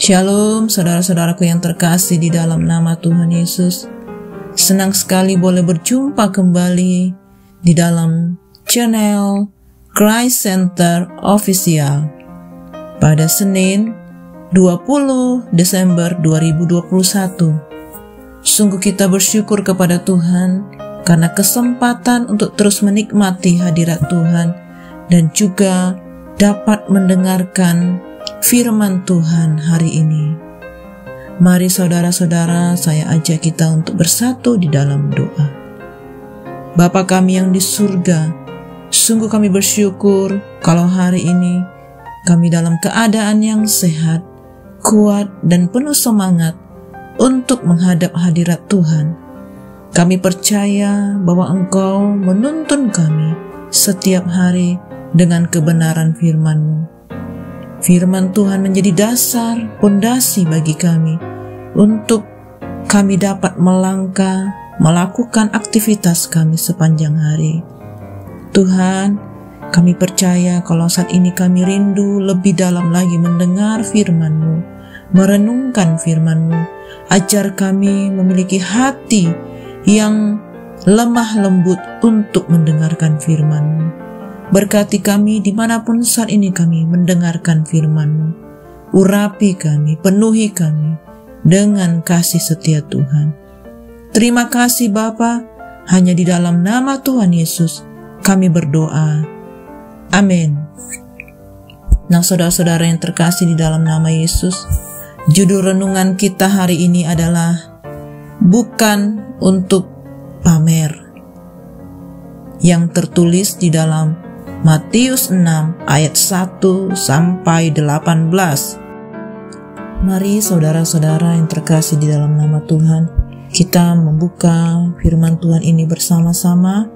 Shalom saudara-saudaraku yang terkasih di dalam nama Tuhan Yesus. Senang sekali boleh berjumpa kembali di dalam channel Christ Center Official pada Senin 20 Desember 2021. Sungguh kita bersyukur kepada Tuhan karena kesempatan untuk terus menikmati hadirat Tuhan dan juga dapat mendengarkan firman Tuhan hari ini. Mari saudara-saudara, saya ajak kita untuk bersatu di dalam doa. Bapa kami yang di surga, sungguh kami bersyukur kalau hari ini kami dalam keadaan yang sehat, kuat dan penuh semangat untuk menghadap hadirat Tuhan. Kami percaya bahwa Engkau menuntun kami setiap hari dengan kebenaran firman-Mu. Firman Tuhan menjadi dasar, pondasi bagi kami untuk kami dapat melangkah, melakukan aktivitas kami sepanjang hari. Tuhan, kami percaya kalau saat ini kami rindu lebih dalam lagi mendengar firman-Mu, merenungkan firman-Mu. Ajar kami memiliki hati yang lemah lembut untuk mendengarkan firman-Mu. Berkati kami dimanapun saat ini kami mendengarkan firman-Mu. Urapi kami, penuhi kami dengan kasih setia Tuhan. Terima kasih Bapa, hanya di dalam nama Tuhan Yesus kami berdoa. Amin. Nah saudara-saudara yang terkasih di dalam nama Yesus, judul renungan kita hari ini adalah bukan untuk pamer, yang tertulis di dalam Matius 6 ayat 1 sampai 18. Mari saudara-saudara yang terkasih di dalam nama Tuhan, kita membuka firman Tuhan ini bersama-sama.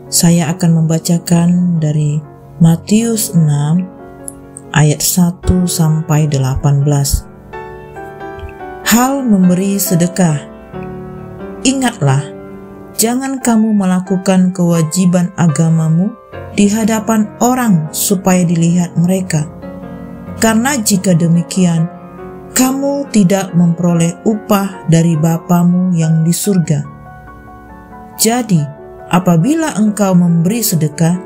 Saya akan membacakan dari Matius 6 ayat 1 sampai 18. Hal memberi sedekah. Ingatlah, jangan kamu melakukan kewajiban agamamu di hadapan orang supaya dilihat mereka. Karena jika demikian, kamu tidak memperoleh upah dari Bapamu yang di surga. Jadi, apabila engkau memberi sedekah,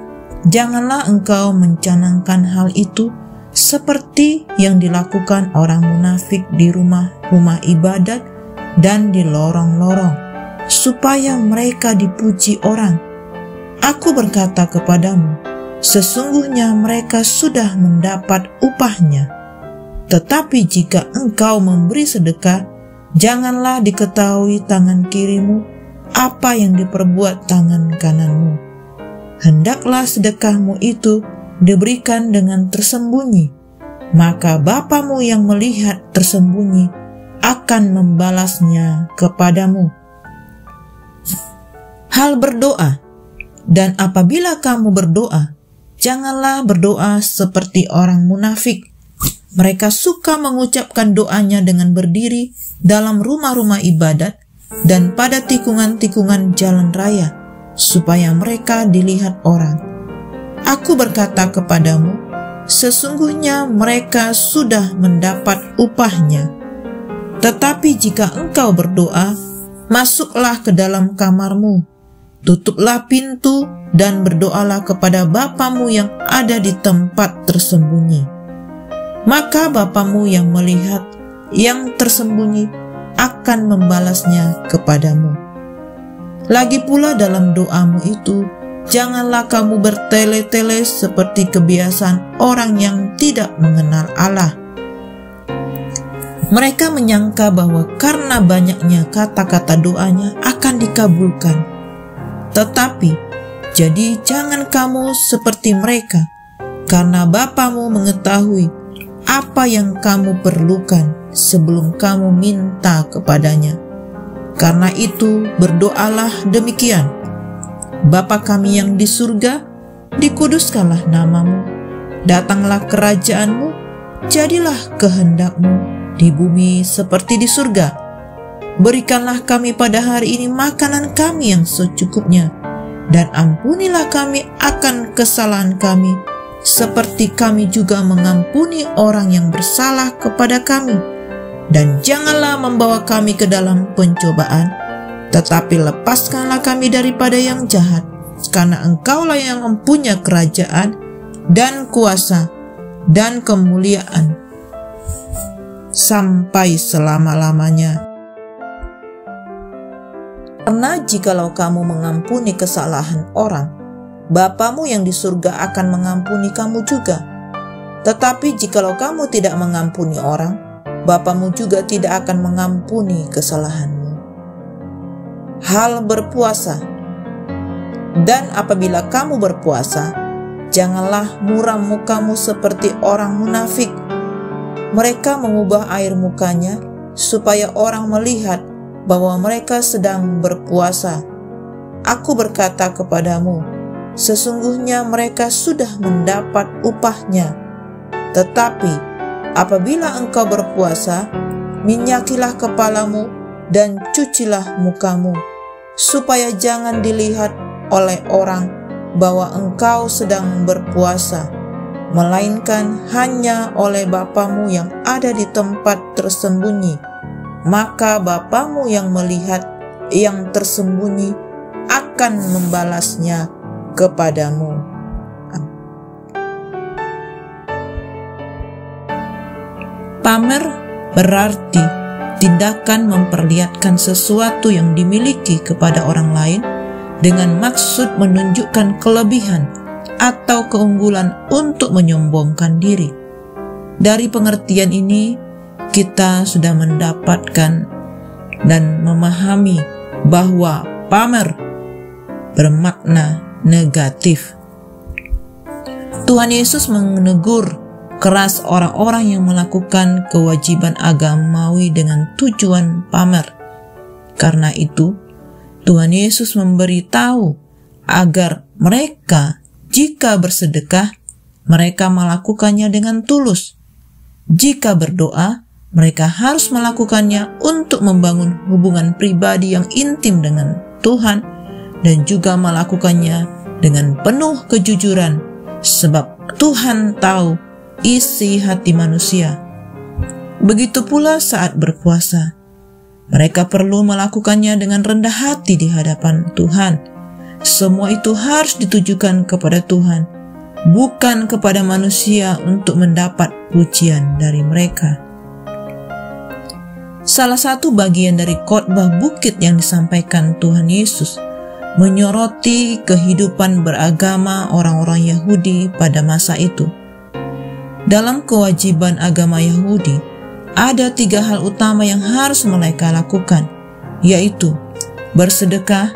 janganlah engkau mencanangkan hal itu seperti yang dilakukan orang munafik di rumah-rumah ibadat dan di lorong-lorong, supaya mereka dipuji orang. Aku berkata kepadamu, sesungguhnya mereka sudah mendapat upahnya. Tetapi jika engkau memberi sedekah, janganlah diketahui tangan kirimu apa yang diperbuat tangan kananmu. Hendaklah sedekahmu itu diberikan dengan tersembunyi, maka Bapamu yang melihat tersembunyi akan membalasnya kepadamu. Hal berdoa. Dan apabila kamu berdoa, janganlah berdoa seperti orang munafik. Mereka suka mengucapkan doanya dengan berdiri dalam rumah-rumah ibadat dan pada tikungan-tikungan jalan raya, supaya mereka dilihat orang. Aku berkata kepadamu, sesungguhnya mereka sudah mendapat upahnya. Tetapi jika engkau berdoa, masuklah ke dalam kamarmu, tutuplah pintu dan berdoalah kepada Bapamu yang ada di tempat tersembunyi. Maka Bapamu yang melihat yang tersembunyi akan membalasnya kepadamu. Lagi pula dalam doamu itu, janganlah kamu bertele-tele seperti kebiasaan orang yang tidak mengenal Allah. Mereka menyangka bahwa karena banyaknya kata-kata doanya akan dikabulkan. Tetapi, jadi jangan kamu seperti mereka, karena Bapamu mengetahui apa yang kamu perlukan sebelum kamu minta kepadanya. Karena itu, berdoalah demikian. Bapa kami yang di surga, dikuduskanlah namamu, datanglah kerajaanmu, jadilah kehendakmu di bumi seperti di surga. Berikanlah kami pada hari ini makanan kami yang secukupnya, dan ampunilah kami akan kesalahan kami, seperti kami juga mengampuni orang yang bersalah kepada kami. Dan janganlah membawa kami ke dalam pencobaan, tetapi lepaskanlah kami daripada yang jahat, karena Engkaulah yang mempunyai kerajaan dan kuasa dan kemuliaan sampai selama-lamanya. Karena jikalau kamu mengampuni kesalahan orang, Bapamu yang di surga akan mengampuni kamu juga. Tetapi jikalau kamu tidak mengampuni orang, Bapamu juga tidak akan mengampuni kesalahanmu. Hal berpuasa. Dan apabila kamu berpuasa, janganlah muram mukamu seperti orang munafik. Mereka mengubah air mukanya supaya orang melihat bahwa mereka sedang berpuasa. Aku berkata kepadamu, sesungguhnya mereka sudah mendapat upahnya. Tetapi apabila engkau berpuasa, minyakilah kepalamu dan cucilah mukamu, supaya jangan dilihat oleh orang bahwa engkau sedang berpuasa, melainkan hanya oleh Bapamu yang ada di tempat tersembunyi. Maka Bapamu yang melihat yang tersembunyi akan membalasnya kepadamu. Pamer berarti tindakan memperlihatkan sesuatu yang dimiliki kepada orang lain dengan maksud menunjukkan kelebihan atau keunggulan untuk menyombongkan diri. Dari pengertian ini, kita sudah mendapatkan dan memahami bahwa pamer bermakna negatif. Tuhan Yesus menegur keras orang-orang yang melakukan kewajiban agamawi dengan tujuan pamer. Karena itu, Tuhan Yesus memberitahu agar mereka, jika bersedekah, mereka melakukannya dengan tulus. Jika berdoa, mereka harus melakukannya untuk membangun hubungan pribadi yang intim dengan Tuhan, dan juga melakukannya dengan penuh kejujuran, sebab Tuhan tahu isi hati manusia. Begitu pula saat berpuasa, mereka perlu melakukannya dengan rendah hati di hadapan Tuhan. Semua itu harus ditujukan kepada Tuhan, bukan kepada manusia untuk mendapat pujian dari mereka. Salah satu bagian dari khotbah bukit yang disampaikan Tuhan Yesus menyoroti kehidupan beragama orang-orang Yahudi pada masa itu. Dalam kewajiban agama Yahudi, ada 3 hal utama yang harus mereka lakukan, yaitu bersedekah,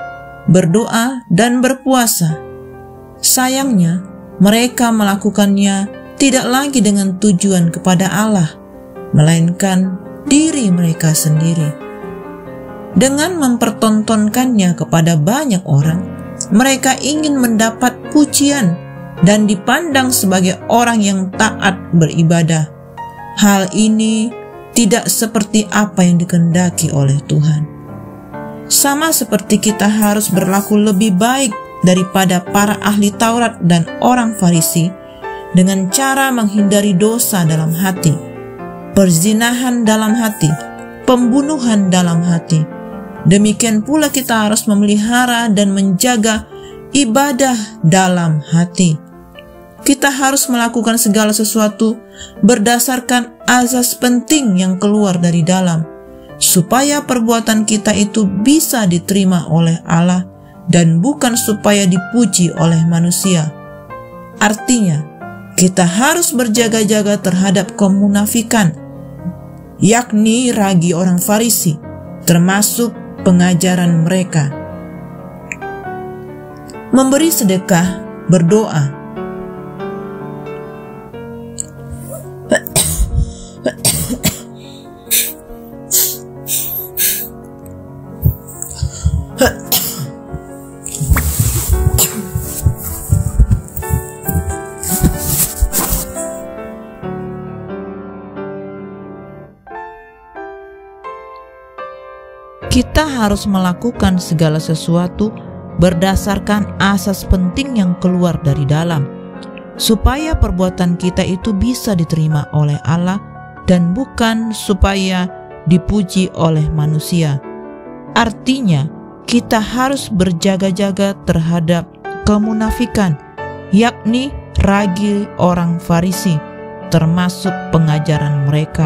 berdoa, dan berpuasa. Sayangnya, mereka melakukannya tidak lagi dengan tujuan kepada Allah, melainkan diri mereka sendiri. Dengan mempertontonkannya kepada banyak orang, mereka ingin mendapat pujian dan dipandang sebagai orang yang taat beribadah. Hal ini tidak seperti apa yang dikehendaki oleh Tuhan. Sama seperti kita harus berlaku lebih baik daripada para ahli Taurat dan orang Farisi dengan cara menghindari dosa dalam hati, perzinahan dalam hati, pembunuhan dalam hati. Demikian pula kita harus memelihara dan menjaga ibadah dalam hati. Kita harus melakukan segala sesuatu berdasarkan azas penting yang keluar dari dalam, supaya perbuatan kita itu bisa diterima oleh Allah dan bukan supaya dipuji oleh manusia. Artinya, kita harus berjaga-jaga terhadap kemunafikan, yakni ragi orang Farisi, termasuk pengajaran mereka. Memberi sedekah, berdoa, kita harus melakukan segala sesuatu berdasarkan asas penting yang keluar dari dalam, supaya perbuatan kita itu bisa diterima oleh Allah dan bukan supaya dipuji oleh manusia. Artinya, kita harus berjaga-jaga terhadap kemunafikan, yakni ragi orang Farisi, termasuk pengajaran mereka.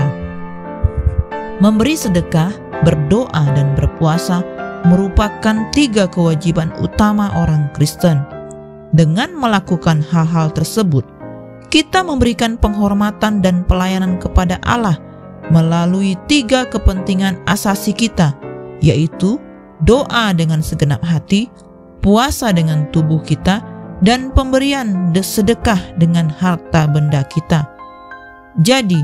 Memberi sedekah, berdoa, dan berpuasa merupakan 3 kewajiban utama orang Kristen. Dengan melakukan hal-hal tersebut, kita memberikan penghormatan dan pelayanan kepada Allah melalui 3 kepentingan asasi kita, yaitu doa dengan segenap hati, puasa dengan tubuh kita, dan pemberian sedekah dengan harta benda kita. Jadi,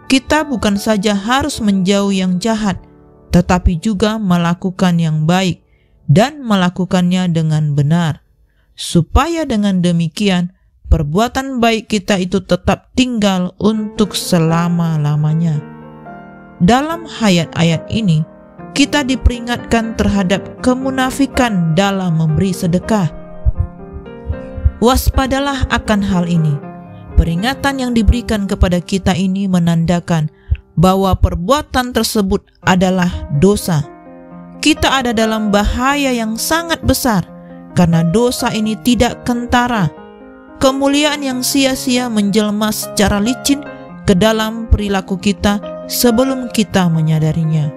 kita bukan saja harus menjauh yang jahat, tetapi juga melakukan yang baik dan melakukannya dengan benar, supaya dengan demikian perbuatan baik kita itu tetap tinggal untuk selama-lamanya. Dalam ayat-ayat ini, kita diperingatkan terhadap kemunafikan dalam memberi sedekah. Waspadalah akan hal ini. Peringatan yang diberikan kepada kita ini menandakan bahwa perbuatan tersebut adalah dosa. Kita ada dalam bahaya yang sangat besar karena dosa ini tidak kentara. Kemuliaan yang sia-sia menjelma secara licin ke dalam perilaku kita sebelum kita menyadarinya.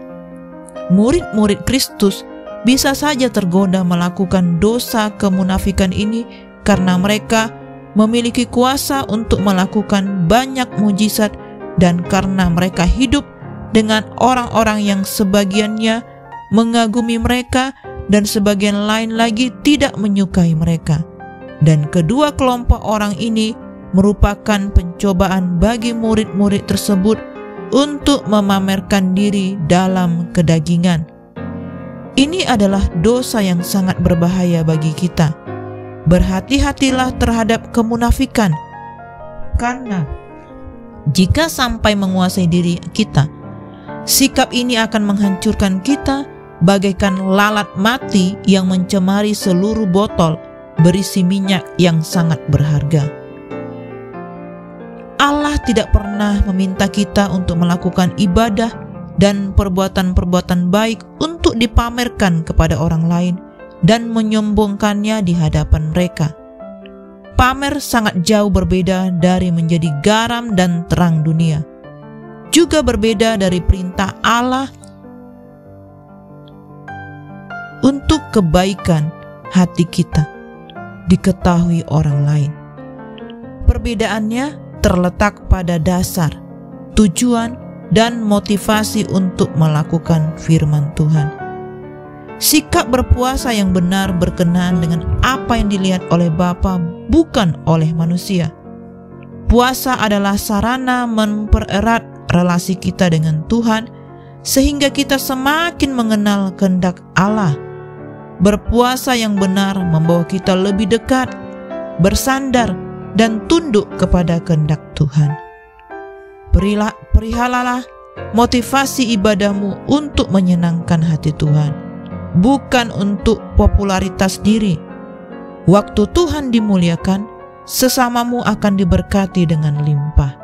Murid-murid Kristus bisa saja tergoda melakukan dosa kemunafikan ini karena mereka memiliki kuasa untuk melakukan banyak mujizat dan karena mereka hidup dengan orang-orang yang sebagiannya mengagumi mereka dan sebagian lain lagi tidak menyukai mereka. Dan kedua kelompok orang ini merupakan pencobaan bagi murid-murid tersebut untuk memamerkan diri dalam kedagingan. Ini adalah dosa yang sangat berbahaya bagi kita. Berhati-hatilah terhadap kemunafikan, karena jika sampai menguasai diri kita, sikap ini akan menghancurkan kita bagaikan lalat mati yang mencemari seluruh botol berisi minyak yang sangat berharga. Allah tidak pernah meminta kita untuk melakukan ibadah dan perbuatan-perbuatan baik untuk dipamerkan kepada orang lain dan menyombongkannya di hadapan mereka. Pamer sangat jauh berbeda dari menjadi garam dan terang dunia. Juga berbeda dari perintah Allah untuk kebaikan hati kita diketahui orang lain. Perbedaannya terletak pada dasar, tujuan, dan motivasi untuk melakukan firman Tuhan. Sikap berpuasa yang benar berkenaan dengan apa yang dilihat oleh Bapa, bukan oleh manusia. Puasa adalah sarana mempererat relasi kita dengan Tuhan, sehingga kita semakin mengenal kehendak Allah. Berpuasa yang benar membawa kita lebih dekat, bersandar, dan tunduk kepada kehendak Tuhan. Perihalalah motivasi ibadahmu untuk menyenangkan hati Tuhan, bukan untuk popularitas diri. Waktu Tuhan dimuliakan, sesamamu akan diberkati dengan limpah.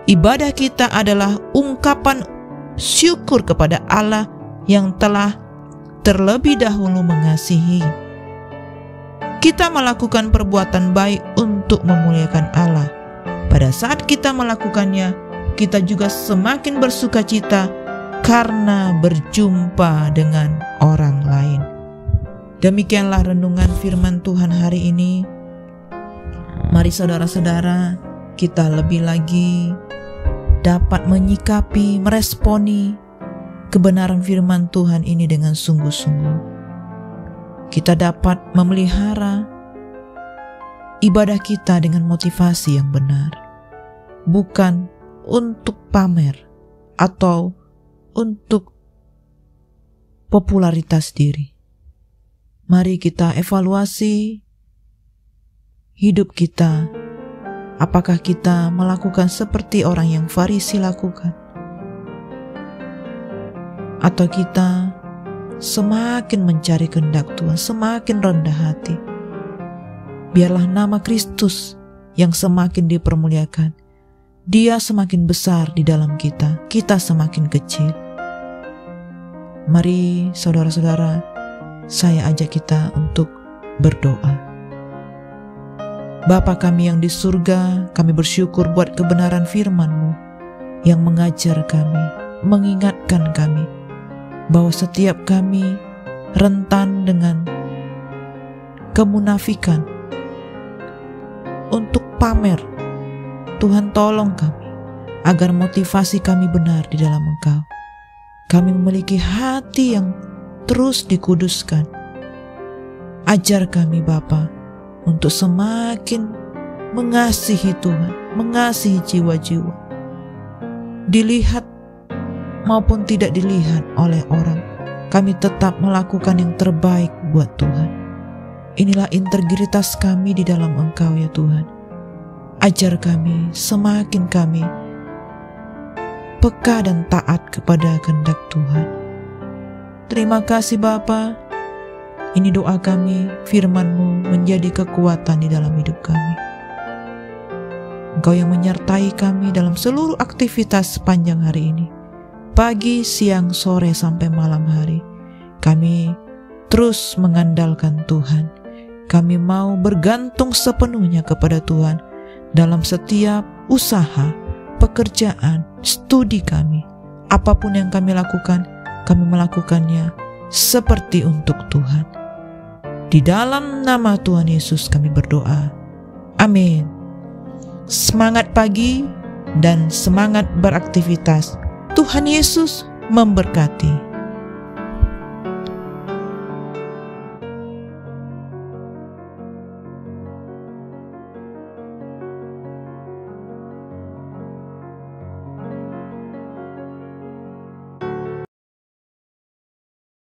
Ibadah kita adalah ungkapan syukur kepada Allah yang telah terlebih dahulu mengasihi. Kita melakukan perbuatan baik untuk memuliakan Allah. Pada saat kita melakukannya, kita juga semakin bersukacita karena berjumpa dengan orang lain. Demikianlah renungan firman Tuhan hari ini. Mari saudara-saudara, kita lebih lagi dapat menyikapi, meresponi kebenaran firman Tuhan ini dengan sungguh-sungguh. Kita dapat memelihara ibadah kita dengan motivasi yang benar, bukan untuk pamer atau untuk popularitas diri. Mari kita evaluasi hidup kita. Apakah kita melakukan seperti orang yang Farisi lakukan? Atau kita semakin mencari kehendak Tuhan, semakin rendah hati? Biarlah nama Kristus yang semakin dipermuliakan. Dia semakin besar di dalam kita semakin kecil. Mari saudara-saudara, saya ajak kita untuk berdoa. Bapa kami yang di surga, kami bersyukur buat kebenaran firman-Mu yang mengajar kami, mengingatkan kami bahwa setiap kami rentan dengan kemunafikan untuk pamer. Tuhan, tolong kami agar motivasi kami benar di dalam Engkau. Kami memiliki hati yang terus dikuduskan. Ajar kami Bapa untuk semakin mengasihi Tuhan, mengasihi jiwa-jiwa, dilihat maupun tidak dilihat oleh orang. Kami tetap melakukan yang terbaik buat Tuhan. Inilah integritas kami di dalam Engkau ya Tuhan. Ajar kami, semakin kami peka dan taat kepada kehendak Tuhan. Terima kasih Bapa. Ini doa kami, firman-Mu menjadi kekuatan di dalam hidup kami. Engkau yang menyertai kami dalam seluruh aktivitas sepanjang hari ini. Pagi, siang, sore, sampai malam hari. Kami terus mengandalkan Tuhan. Kami mau bergantung sepenuhnya kepada Tuhan dalam setiap usaha, pekerjaan, studi kami. Apapun yang kami lakukan, kami melakukannya seperti untuk Tuhan. Di dalam nama Tuhan Yesus kami berdoa. Amin. Semangat pagi dan semangat beraktivitas. Tuhan Yesus memberkati.